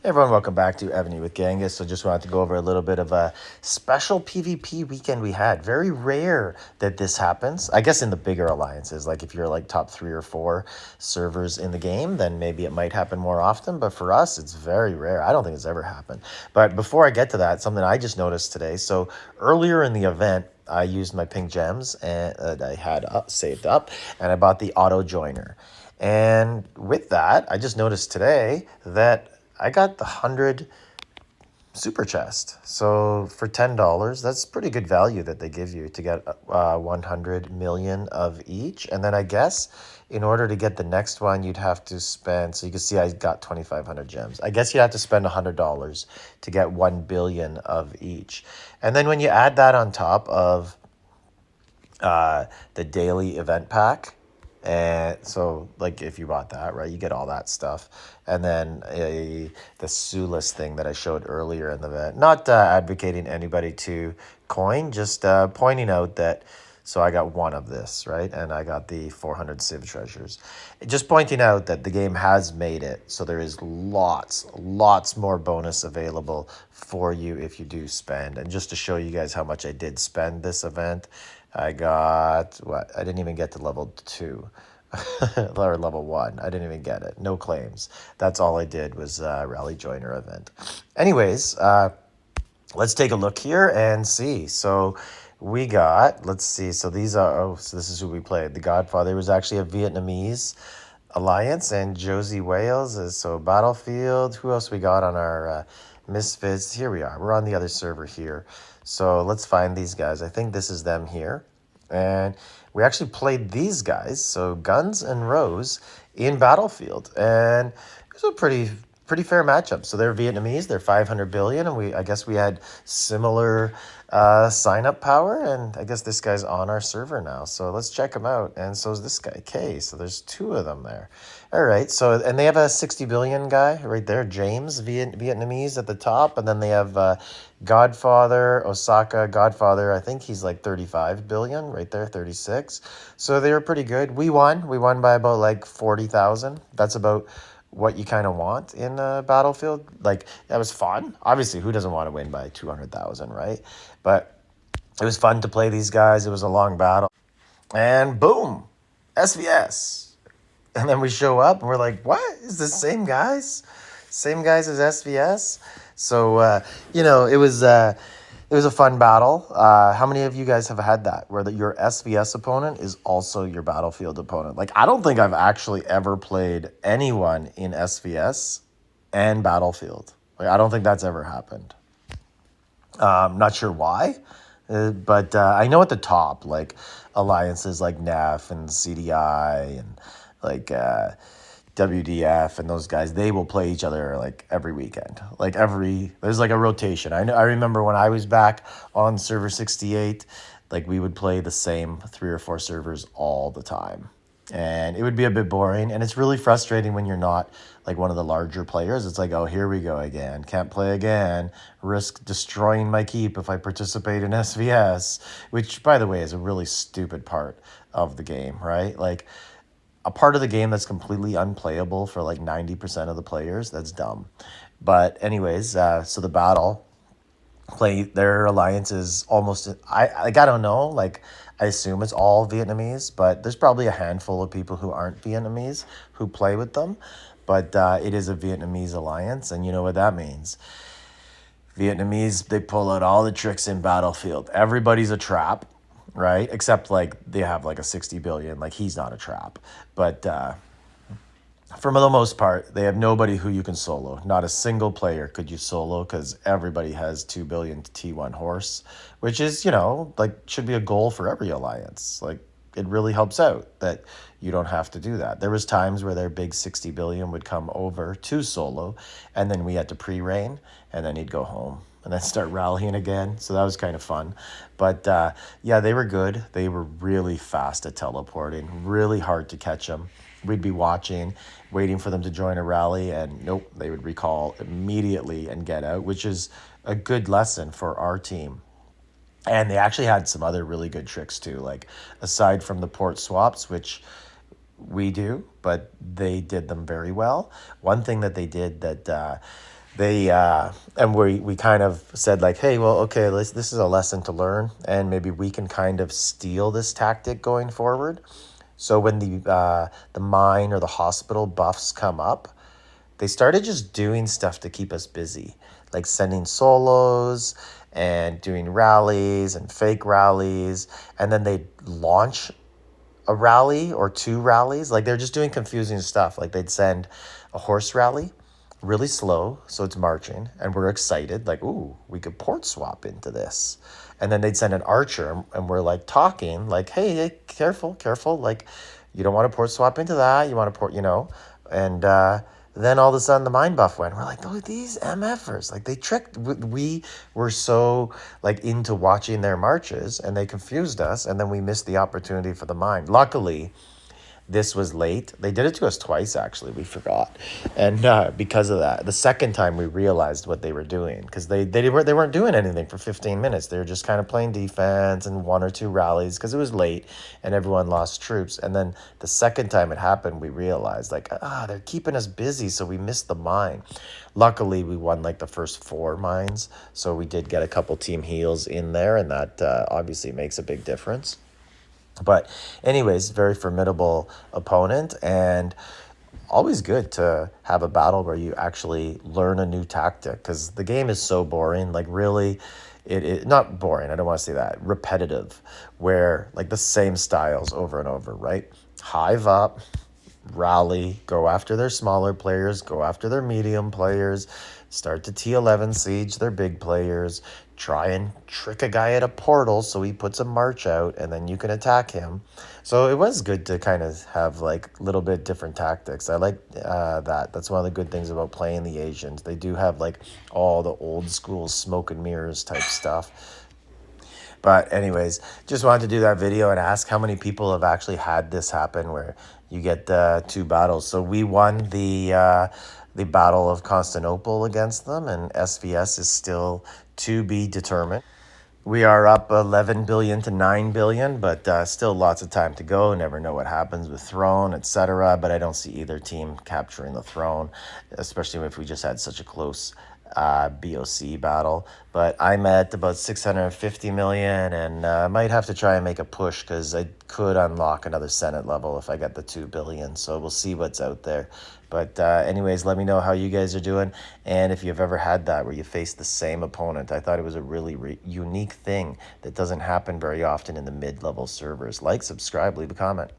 Everyone, welcome back to Evony with Genghis. So just wanted to go over a little bit of a special PvP weekend we had. Very rare that this happens. I guess in the bigger alliances, like if you're like top 3 or 4 servers in the game, then maybe it might happen more often. But for us, it's very rare. I don't think it's ever happened. But before I get to that, something I just noticed today. So earlier in the event, I used my pink gems and I had saved up, and I bought the auto joiner. And with that, I just noticed today that I got the 100 super chest. So for $10, that's pretty good value that they give you to get 100 million of each. And then I guess in order to get the next one, you'd have to spend, so you can see I got 2,500 gems. I guess you'd have to spend $100 to get 1 billion of each. And then when you add that on top of the daily event pack, and so, like, if you bought that, right, you get all that stuff. And then the Sulis thing that I showed earlier in the event. Not advocating anybody to coin, just pointing out that, so I got one of this, right? And I got the 400 Civ treasures. Just pointing out that the game has made it, so there is lots more bonus available for you if you do spend. And just to show you guys how much I did spend this event, I got, what? I didn't even get to level 2 or level 1. I didn't even get it. No claims. That's all I did was Rally Joiner event. Anyways, let's take a look here and see. So we got, let's see. So these are, so this is who we played. The Godfather was actually a Vietnamese alliance, and Josie Wales is, so Battlefield. Who else we got on our Misfits? Here we are. We're on the other server here. So let's find these guys. I think this is them here. And we actually played these guys, so Guns and Rose, in Battlefield. And it was a pretty fair matchup. So they're Vietnamese, they're 500 billion, and I guess we had similar sign-up power, and I guess this guy's on our server now. So let's check him out. And so is this guy, K. So there's 2 of them there. All right, so, and they have a 60 billion guy right there, James, Vietnamese at the top, and then they have Godfather, Osaka, Godfather, I think he's like 35 billion, right there, 36. So they were pretty good. We won by about like 40,000. That's about what you kind of want in a Battlefield. Like, that was fun. Obviously, who doesn't want to win by 200,000, right? But it was fun to play these guys. It was a long battle. And boom, SVS. And then we show up and we're like, what? Is this same guys? Same guys as SVS? So, it was a fun battle. How many of you guys have had that, where your SVS opponent is also your Battlefield opponent? Like, I don't think I've actually ever played anyone in SVS and Battlefield. Like, I don't think that's ever happened. Not sure why, but I know at the top, like, alliances like NEF and CDI and, like, WDF and those guys, they will play each other like every weekend. Like there's like a rotation. I remember when I was back on server 68, like we would play the same 3 or 4 servers all the time. And it would be a bit boring, and it's really frustrating when you're not like one of the larger players. It's like, oh, here we go again. Can't play again. Risk destroying my keep if I participate in SVS, which, by the way, is a really stupid part of the game, right? Like, a part of the game that's completely unplayable for like 90% of the players. That's dumb. But anyways, so the battle play, their alliance is almost, I don't know, like I assume it's all Vietnamese, but there's probably a handful of people who aren't Vietnamese who play with them. But it is a Vietnamese alliance, and you know what that means. Vietnamese, they pull out all the tricks in Battlefield. Everybody's a trap, right? Except like they have like a 60 billion, like he's not a trap. But for the most part, they have nobody who you can solo. Not a single player could you solo, because everybody has 2 billion T1 horse, which is, like, should be a goal for every alliance. Like, it really helps out that you don't have to do that. There was times where their big 60 billion would come over to solo, and then we had to pre-rain, and then he'd go home and then start rallying again. So that was kind of fun. But yeah, they were good. They were really fast at teleporting, really hard to catch them. We'd be watching, waiting for them to join a rally, and nope, they would recall immediately and get out, which is a good lesson for our team. And they actually had some other really good tricks too, like aside from the port swaps, which we do, but they did them very well. One thing that they did that They and we kind of said like, hey, well, okay, this is a lesson to learn, and maybe we can kind of steal this tactic going forward. So when the mine or the hospital buffs come up, they started just doing stuff to keep us busy, like sending solos and doing rallies and fake rallies, and then they launch a rally or two rallies. Like they're just doing confusing stuff. Like they'd send a horse rally really slow, so it's marching, and we're excited, like, ooh, we could port swap into this. And then they'd send an archer, and we're like talking, like, hey, careful, careful, like, you don't want to port swap into that, you want to port, and then all of a sudden the mind buff went. We're like, oh, these MFers, like they tricked. We were so like into watching their marches, and they confused us, and then we missed the opportunity for the mind. Luckily, this was late. They did it to us twice, actually. We forgot, and because of that, the second time we realized what they were doing, because they weren't doing anything for 15 minutes. They were just kind of playing defense and one or two rallies because it was late and everyone lost troops. And then the second time it happened, we realized like they're keeping us busy, so we missed the mine. Luckily, we won like the first four mines, so we did get a couple team heals in there, and that obviously makes a big difference. But anyways, very formidable opponent, and always good to have a battle where you actually learn a new tactic, because the game is so boring. Like really, it not boring. I don't want to say that. Repetitive, where like the same styles over and over, right? Hive up, rally, go after their smaller players, go after their medium players, start to T11 siege their big players, try and trick a guy at a portal so he puts a march out and then you can attack him. So it was good to kind of have like a little bit different tactics. I like that. That's one of the good things about playing the Asians. They do have like all the old school smoke and mirrors type stuff. But anyways, just wanted to do that video and ask how many people have actually had this happen where you get two battles. So we won the Battle of Constantinople against them, and SVS is still to be determined. We are up 11 billion to 9 billion, but still lots of time to go. Never know what happens with throne, etc. But I don't see either team capturing the throne, especially if we just had such a close BOC battle. But I'm at about 650 million, and might have to try and make a push because I could unlock another Senate level if I get the 2 billion. So we'll see what's out there. But anyways, let me know how you guys are doing, and if you've ever had that where you face the same opponent. I thought it was a really unique thing that doesn't happen very often in the mid-level servers. Like, subscribe, leave a comment.